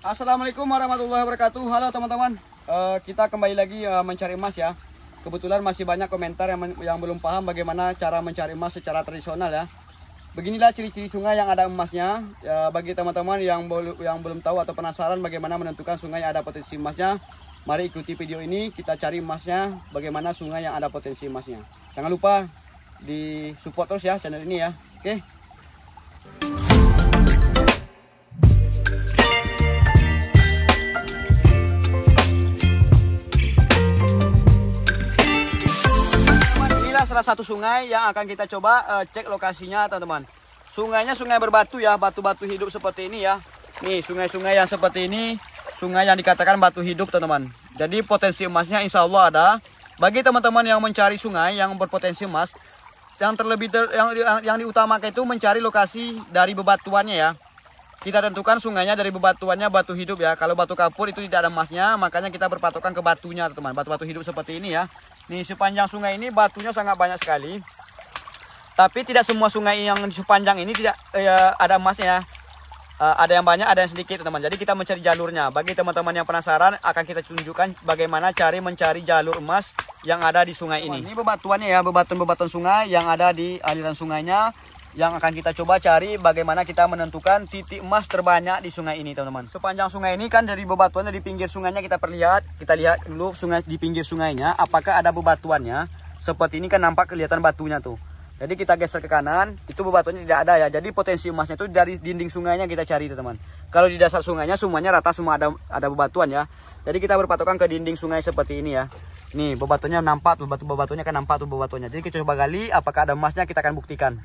Assalamualaikum warahmatullahi wabarakatuh. Halo teman-teman, kita kembali lagi mencari emas ya. Kebetulan masih banyak komentar yang belum paham bagaimana cara mencari emas secara tradisional ya. Beginilah ciri-ciri sungai yang ada emasnya ya, bagi teman-teman yang belum tahu atau penasaran bagaimana menentukan sungai yang ada potensi emasnya. Mari ikuti video ini, kita cari emasnya, bagaimana sungai yang ada potensi emasnya. Jangan lupa di support terus ya channel ini ya. Oke. Salah satu sungai yang akan kita coba cek lokasinya teman-teman. Sungainya sungai berbatu ya, batu-batu hidup seperti ini ya. Nih sungai-sungai yang seperti ini, sungai yang dikatakan batu hidup teman-teman. Jadi potensi emasnya insya Allah ada. Bagi teman-teman yang mencari sungai yang berpotensi emas, yang diutamakan itu mencari lokasi dari bebatuannya ya. Kita tentukan sungainya dari bebatuannya batu hidup ya. Kalau batu kapur itu tidak ada emasnya, makanya kita berpatokan ke batunya teman-teman. Batu-batu hidup seperti ini ya. Nih sepanjang sungai ini batunya sangat banyak sekali. Tapi tidak semua sungai yang sepanjang ini tidak ada emasnya. Ada yang banyak, ada yang sedikit teman-teman. Jadi kita mencari jalurnya. Bagi teman-teman yang penasaran akan kita tunjukkan bagaimana cara mencari jalur emas yang ada di sungai ini. Ini bebatuannya ya, bebatuan sungai yang ada di aliran sungainya. Yang akan kita coba cari bagaimana kita menentukan titik emas terbanyak di sungai ini teman-teman. Sepanjang sungai ini kan dari bebatuannya di pinggir sungainya kita lihat dulu sungai di pinggir sungainya apakah ada bebatuannya. Seperti ini kan nampak kelihatan batunya tuh. Jadi kita geser ke kanan, itu bebatuannya tidak ada ya. Jadi potensi emasnya itu dari dinding sungainya kita cari teman-teman. Kalau di dasar sungainya semuanya rata, semua ada bebatuan ya. Jadi kita berpatokan ke dinding sungai seperti ini ya. Nih bebatuannya nampak tuh, bebatuannya kan nampak tuh bebatuannya. Jadi kita coba gali apakah ada emasnya, kita akan buktikan.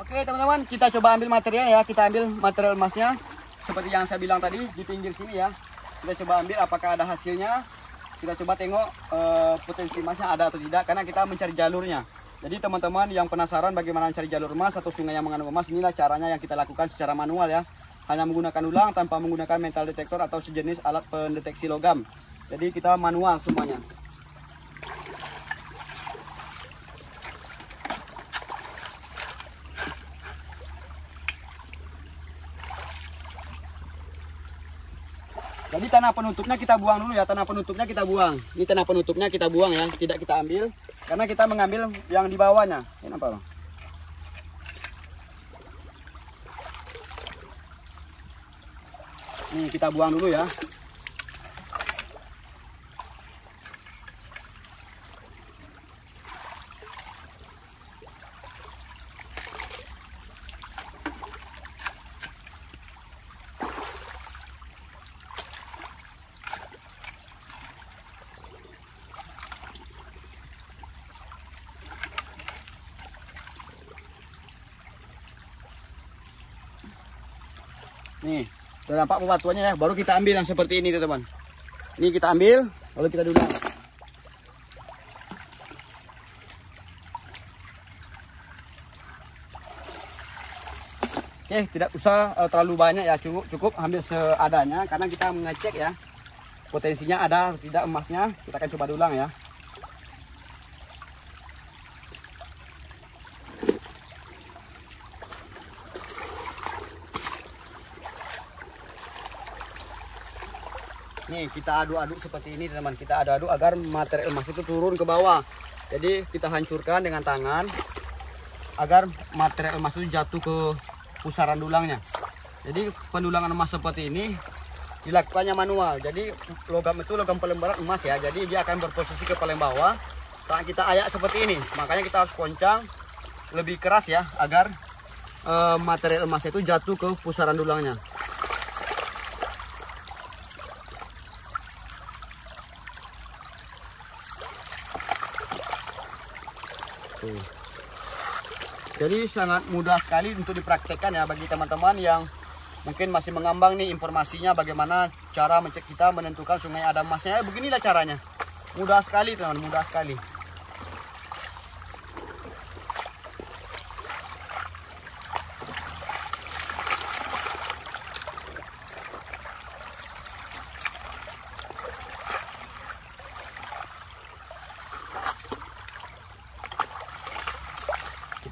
Oke teman-teman, kita coba ambil material ya. Kita ambil material emasnya seperti yang saya bilang tadi di pinggir sini ya. Kita coba ambil apakah ada hasilnya. Kita coba tengok potensi emasnya ada atau tidak, karena kita mencari jalurnya. Jadi teman-teman yang penasaran bagaimana mencari jalur emas atau sungai yang mengandung emas, inilah caranya yang kita lakukan secara manual ya. Hanya menggunakan ulang tanpa menggunakan metal detektor atau sejenis alat pendeteksi logam. Jadi kita manual semuanya. Jadi tanah penutupnya kita buang dulu ya, tanah penutupnya kita buang. Ini tanah penutupnya kita buang ya, tidak kita ambil. Karena kita mengambil yang di bawahnya. Ini apa bang? Nih kita buang dulu ya. Nih, sudah nampak bebatuannya ya. Baru kita ambil yang seperti ini teman-teman. Ini kita ambil, lalu kita dulang. Oke, tidak usah terlalu banyak ya, cukup ambil seadanya karena kita mengecek ya potensinya ada atau tidak emasnya. Kita akan coba dulang ya. Nih kita aduk-aduk seperti ini teman-teman. Kita aduk-aduk agar material emas itu turun ke bawah. Jadi kita hancurkan dengan tangan agar material emas itu jatuh ke pusaran dulangnya. Jadi pendulangan emas seperti ini dilakukannya manual. Jadi logam itu logam paling berat emas ya. Jadi dia akan berposisi ke paling bawah saat kita ayak seperti ini. Makanya kita harus goncang lebih keras ya agar material emas itu jatuh ke pusaran dulangnya. Jadi sangat mudah sekali untuk dipraktekkan ya bagi teman-teman yang mungkin masih mengambang nih informasinya bagaimana cara kita menentukan sungai ada emasnya. Beginilah caranya. Mudah sekali teman-teman, mudah sekali.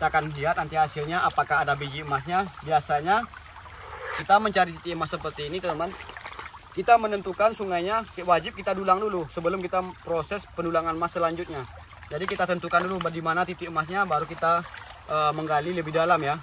Kita akan lihat nanti hasilnya apakah ada biji emasnya. Biasanya kita mencari titik emas seperti ini teman-teman, kita menentukan sungainya wajib kita dulang dulu sebelum kita proses pendulangan emas selanjutnya. Jadi kita tentukan dulu di mana titik emasnya, baru kita menggali lebih dalam ya.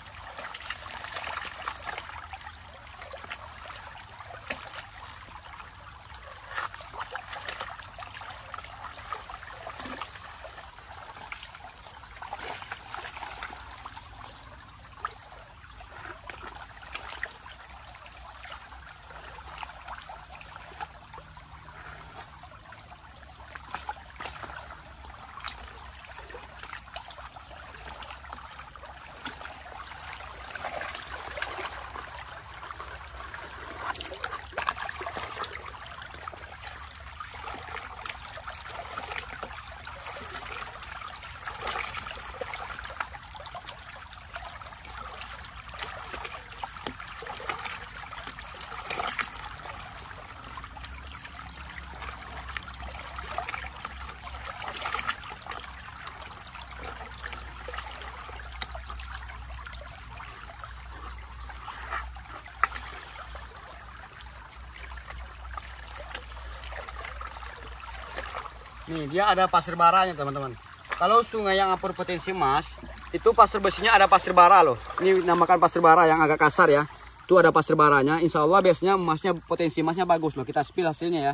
Nih dia ada pasir baranya teman-teman. Kalau sungai yang berpotensi emas, itu pasir besinya ada pasir bara loh. Ini namakan pasir bara yang agak kasar ya. Itu ada pasir baranya. Insya Allah biasanya emasnya, potensi emasnya bagus loh. Kita spill hasilnya ya.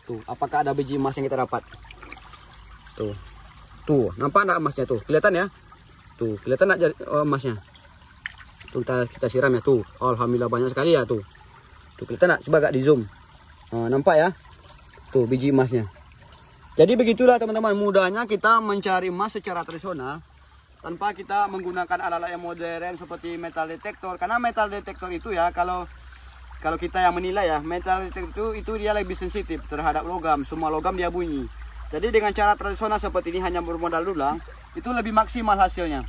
Tuh, apakah ada biji emas yang kita dapat? Tuh, tuh, nampak enggak emasnya tuh? Kelihatan ya? Tuh, kelihatan enggak emasnya? Tuh kita siram ya tuh. Alhamdulillah banyak sekali ya tuh. Tuh kelihatan enggak? Coba agak di zoom. Nah, nampak ya? Tuh biji emasnya. Jadi begitulah teman-teman, mudahnya kita mencari emas secara tradisional tanpa kita menggunakan alat-alat yang modern seperti metal detektor. Karena metal detektor itu ya, kalau kita yang menilai ya, metal detektor itu dia lebih sensitif terhadap logam. Semua logam dia bunyi. Jadi dengan cara tradisional seperti ini hanya bermodal dulang, itu lebih maksimal hasilnya.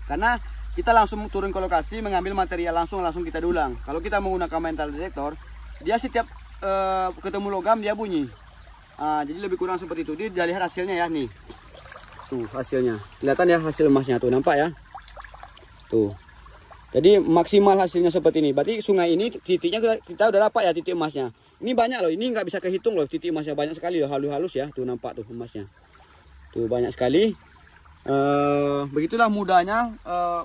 Karena kita langsung turun ke lokasi, mengambil material langsung kita dulang. Kalau kita menggunakan metal detektor, dia setiap ketemu logam dia bunyi. Jadi lebih kurang seperti itu. Dia lihat hasilnya ya nih. Tuh hasilnya. Kelihatan ya hasil emasnya tuh, nampak ya? Tuh. Jadi maksimal hasilnya seperti ini. Berarti sungai ini titiknya kita udah dapat ya titik emasnya. Ini banyak loh, ini nggak bisa kehitung loh titik emasnya, banyak sekali loh, halus-halus ya. Tuh nampak tuh emasnya. Tuh banyak sekali. Begitulah mudahnya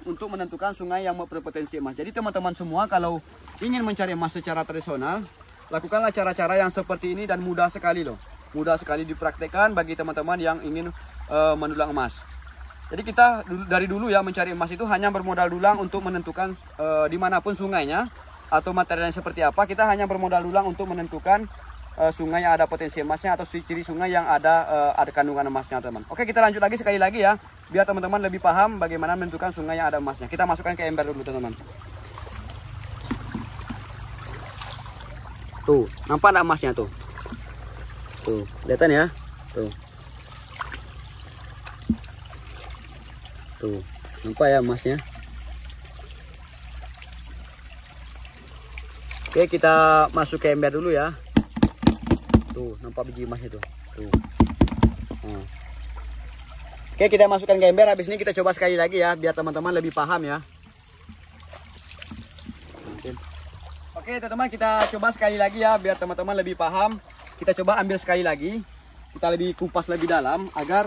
untuk menentukan sungai yang berpotensi emas. Jadi teman-teman semua kalau ingin mencari emas secara tradisional, lakukanlah cara-cara yang seperti ini dan mudah sekali loh. Mudah sekali dipraktekkan bagi teman-teman yang ingin mendulang emas. Jadi kita dari dulu ya mencari emas itu hanya bermodal dulang untuk menentukan dimanapun sungainya atau materialnya seperti apa. Kita hanya bermodal dulang untuk menentukan sungai yang ada potensi emasnya atau ciri sungai yang ada kandungan emasnya teman. Oke, kita lanjut lagi sekali lagi ya, biar teman-teman lebih paham bagaimana menentukan sungai yang ada emasnya. Kita masukkan ke ember dulu teman-teman. Tuh, nampak enggak emasnya tuh? Tuh, kelihatan ya? Tuh. Tuh, nampak ya emasnya? Oke, kita masuk ke ember dulu ya. Tuh, nampak biji emasnya tuh. Tuh. Oke, kita masukkan ke ember. Habis ini kita coba sekali lagi ya, biar teman-teman lebih paham ya. Oke, teman-teman, kita coba sekali lagi ya, biar teman-teman lebih paham. Kita coba ambil sekali lagi. Kita lebih kupas lebih dalam agar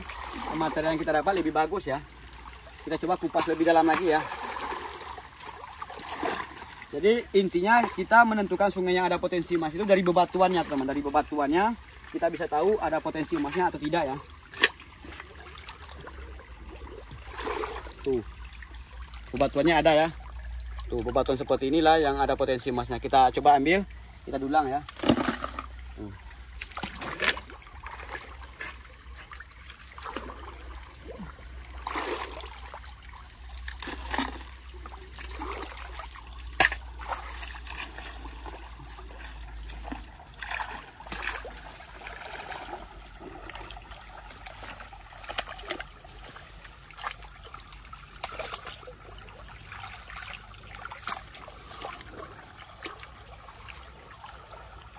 material yang kita dapat lebih bagus ya. Kita coba kupas lebih dalam lagi ya. Jadi intinya kita menentukan sungai yang ada potensi emas itu dari bebatuannya teman. Dari bebatuannya kita bisa tahu ada potensi emasnya atau tidak ya. Tuh, bebatuannya ada ya. Tuh, bebatuan seperti inilah yang ada potensi emasnya. Kita coba ambil, kita dulang ya.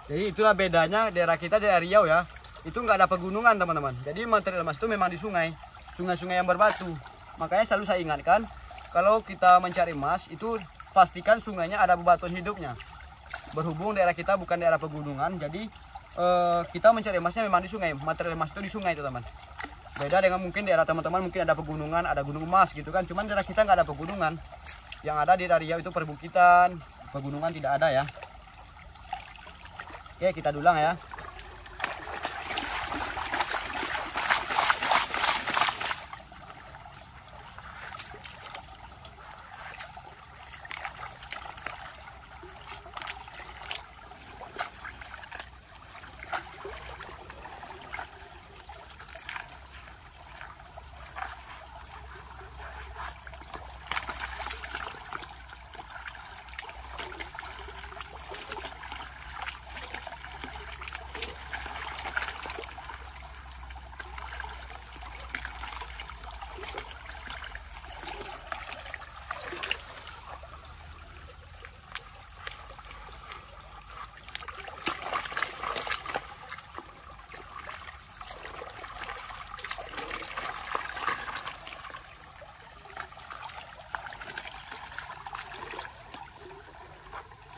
Jadi itulah bedanya daerah kita dari Riau ya. Itu nggak ada pegunungan teman-teman. Jadi material emas itu memang di sungai. Sungai-sungai yang berbatu. Makanya selalu saya ingatkan, kalau kita mencari emas itu pastikan sungainya ada bebatuan hidupnya. Berhubung daerah kita bukan daerah pegunungan, jadi kita mencari emasnya memang di sungai. Material emas itu di sungai, teman-teman. Beda dengan mungkin daerah teman-teman, mungkin ada pegunungan, ada gunung emas gitu kan. Cuman daerah kita nggak ada pegunungan. Yang ada di Riau itu perbukitan, pegunungan tidak ada ya. Oke, kita dulang ya.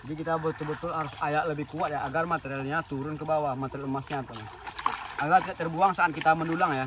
Jadi kita betul-betul harus ayak lebih kuat ya, agar materialnya turun ke bawah, material emasnya teman. Agar tidak terbuang saat kita mendulang ya.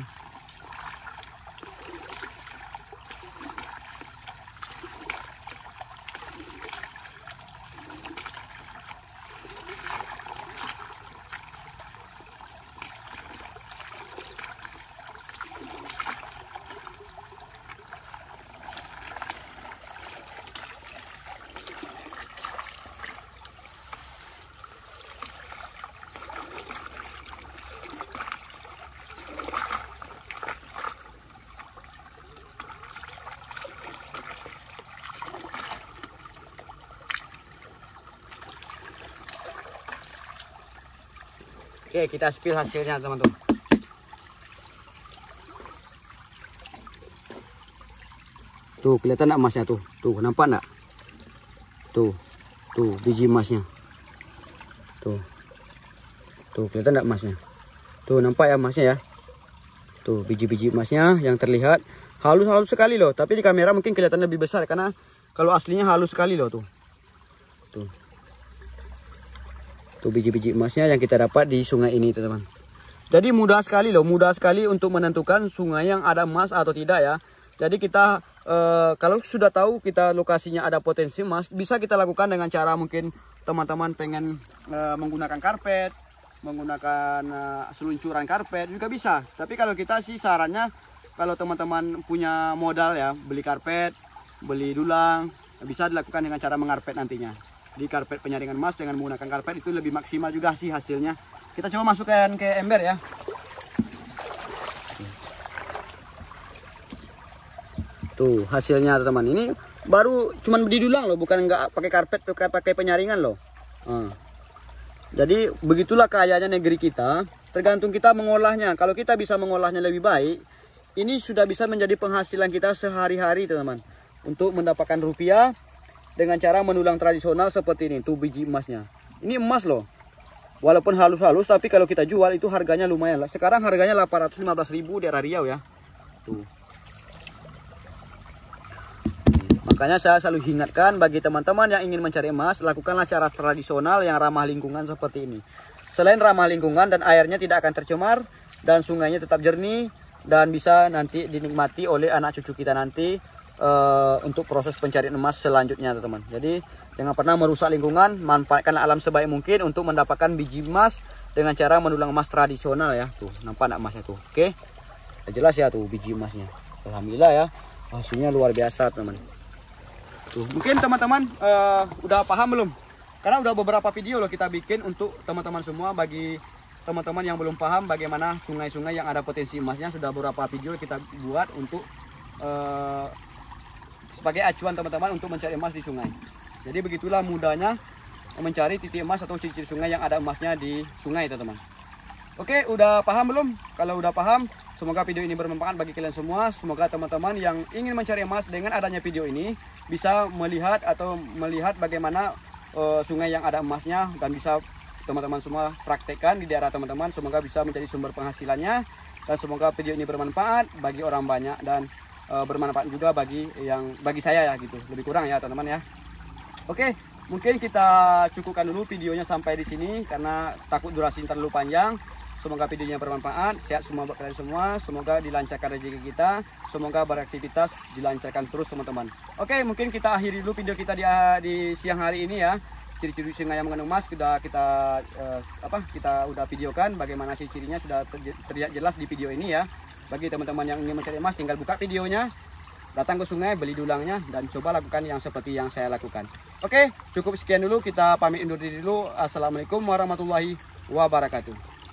Oke, kita spill hasilnya teman-teman. Tuh kelihatan enggak emasnya tuh? Tuh nampak enggak? Tuh biji emasnya. Tuh kelihatan enggak emasnya? Tuh nampak ya emasnya ya? Tuh biji-biji emasnya yang terlihat halus-halus sekali loh. Tapi di kamera mungkin kelihatan lebih besar karena kalau aslinya halus sekali loh tuh. Tuh biji-biji emasnya yang kita dapat di sungai ini teman-teman. Jadi mudah sekali loh, mudah sekali untuk menentukan sungai yang ada emas atau tidak ya. Jadi kita kalau sudah tahu kita lokasinya ada potensi emas, bisa kita lakukan dengan cara mungkin teman-teman pengen menggunakan karpet, menggunakan seluncuran karpet juga bisa. Tapi kalau kita sih sarannya kalau teman-teman punya modal ya, beli karpet, beli dulang, bisa dilakukan dengan cara mengarpet nantinya. Di karpet penyaringan emas dengan menggunakan karpet itu lebih maksimal juga sih hasilnya. Kita coba masukkan ke ember ya. Tuh hasilnya teman-teman, ini baru cuman didulang loh, bukan nggak pakai karpet, pakai penyaringan loh. Jadi begitulah kayanya negeri kita, tergantung kita mengolahnya. Kalau kita bisa mengolahnya lebih baik, ini sudah bisa menjadi penghasilan kita sehari-hari teman-teman, untuk mendapatkan rupiah dengan cara mendulang tradisional seperti ini. Tuh biji emasnya, ini emas loh, walaupun halus-halus tapi kalau kita jual itu harganya lumayan lah. Sekarang harganya 815.000 daerah Riau ya. Tuh. Makanya saya selalu ingatkan bagi teman-teman yang ingin mencari emas, lakukanlah cara tradisional yang ramah lingkungan seperti ini. Selain ramah lingkungan dan airnya tidak akan tercemar dan sungainya tetap jernih dan bisa nanti dinikmati oleh anak cucu kita nanti untuk proses pencarian emas selanjutnya teman-teman. Jadi jangan pernah merusak lingkungan, manfaatkan alam sebaik mungkin untuk mendapatkan biji emas dengan cara mendulang emas tradisional ya. Tuh nampak enggak emasnya tuh? Oke, jelas ya tuh biji emasnya. Alhamdulillah ya, hasilnya luar biasa teman. Tuh mungkin teman-teman udah paham belum? Karena udah beberapa video loh kita bikin untuk teman-teman semua. Bagi teman-teman yang belum paham bagaimana sungai-sungai yang ada potensi emasnya, sudah beberapa video kita buat untuk sebagai acuan teman-teman untuk mencari emas di sungai. Jadi begitulah mudahnya mencari titik emas atau ciri-ciri sungai yang ada emasnya di sungai teman-teman. Oke, udah paham belum? Kalau udah paham, semoga video ini bermanfaat bagi kalian semua. Semoga teman-teman yang ingin mencari emas dengan adanya video ini bisa melihat bagaimana sungai yang ada emasnya, dan bisa teman-teman semua praktekkan di daerah teman-teman. Semoga bisa menjadi sumber penghasilannya, dan semoga video ini bermanfaat bagi orang banyak dan bermanfaat juga bagi saya ya gitu, lebih kurang ya teman-teman ya. Oke, Mungkin kita cukupkan dulu videonya sampai di sini karena takut durasi terlalu panjang. Semoga videonya bermanfaat, sehat semua buat kalian semua. Semoga dilancarkan rezeki kita, semoga beraktivitas dilancarkan terus teman-teman. Oke, mungkin kita akhiri dulu video kita di siang hari ini ya. Ciri-ciri singa yang mengandung emas sudah kita udah videokan. Bagaimana sih cirinya sudah terlihat jelas di video ini ya. Bagi teman-teman yang ingin mencari emas, tinggal buka videonya, datang ke sungai, beli dulangnya, dan coba lakukan yang seperti yang saya lakukan. Oke, cukup sekian dulu. Kita pamit undur diri dulu. Assalamualaikum warahmatullahi wabarakatuh.